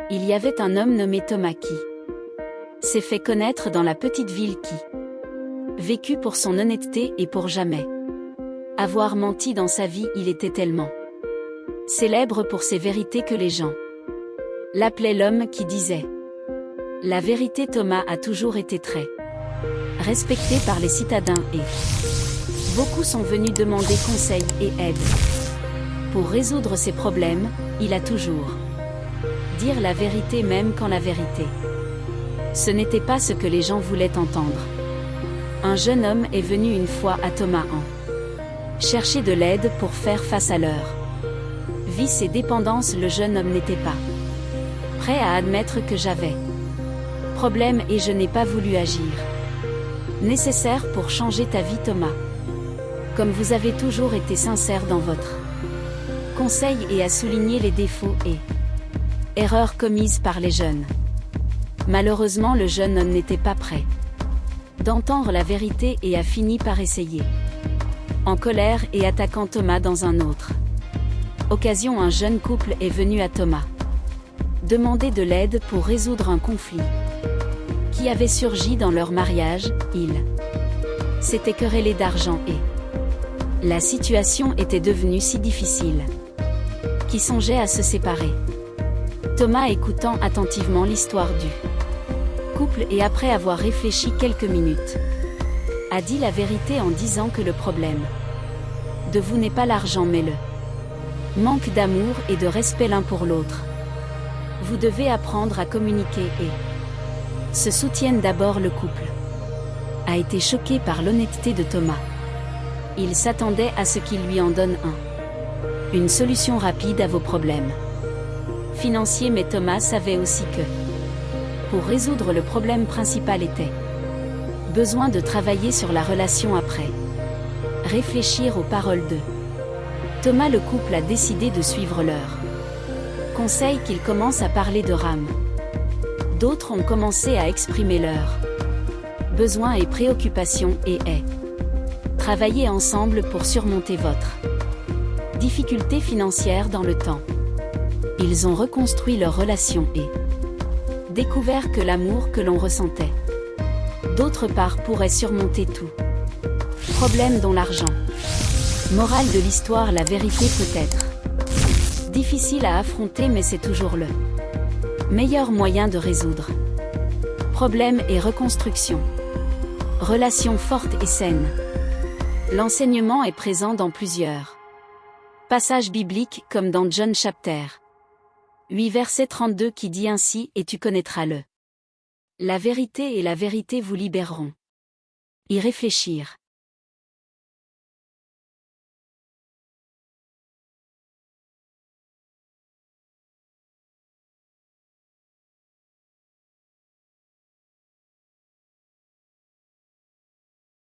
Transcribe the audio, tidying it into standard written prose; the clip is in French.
Il y avait un homme nommé Thomas qui s'est fait connaître dans la petite ville qui vécut pour son honnêteté et pour jamais avoir menti dans sa vie. Il était tellement célèbre pour ses vérités que les gens l'appelaient l'homme qui disait la vérité. Thomas a toujours été très respecté par les citadins et beaucoup sont venus demander conseil et aide. Pour résoudre ses problèmes, il a toujours dire la vérité même quand la vérité ce n'était pas ce que les gens voulaient entendre. Un jeune homme est venu une fois à Thomas en chercher de l'aide pour faire face à leur vices et dépendances. Le jeune homme n'était pas prêt à admettre que j'avais problème et je n'ai pas voulu agir nécessaire pour changer ta vie. Thomas, comme vous avez toujours été sincère dans votre conseil et à souligner les défauts et erreurs commises par les jeunes. Malheureusement, le jeune homme n'était pas prêt d'entendre la vérité et a fini par essayer. En colère et attaquant Thomas dans un autre occasion, un jeune couple est venu à Thomas demander de l'aide pour résoudre un conflit qui avait surgi dans leur mariage. Ils s'étaient querellés d'argent et la situation était devenue si difficile qu'ils songeaient à se séparer. Thomas, écoutant attentivement l'histoire du couple et après avoir réfléchi quelques minutes, a dit la vérité en disant que le problème de vous n'est pas l'argent mais le manque d'amour et de respect l'un pour l'autre. Vous devez apprendre à communiquer et se soutiennent d'abord. Le couple a été choqué par l'honnêteté de Thomas. Il s'attendait à ce qu'il lui en donne une solution rapide à vos problèmes financiers, mais Thomas savait aussi que pour résoudre le problème principal était besoin de travailler sur la relation. Après réfléchir aux paroles de Thomas, le couple a décidé de suivre leur conseil qu'ils commencent à parler de rame. D'autres ont commencé à exprimer leurs besoins et préoccupations et travailler ensemble pour surmonter votre difficulté financière dans le temps. Ils ont reconstruit leur relation et découvert que l'amour que l'on ressentait d'autre part pourrait surmonter tout problème dont l'argent. Morale de l'histoire, la vérité peut être difficile à affronter mais c'est toujours le meilleur moyen de résoudre problèmes et reconstruction. Relations fortes et saines. L'enseignement est présent dans plusieurs passages bibliques comme dans John chapter 8 verset 32 qui dit ainsi: et tu connaîtras la vérité et la vérité vous libéreront. Y réfléchir.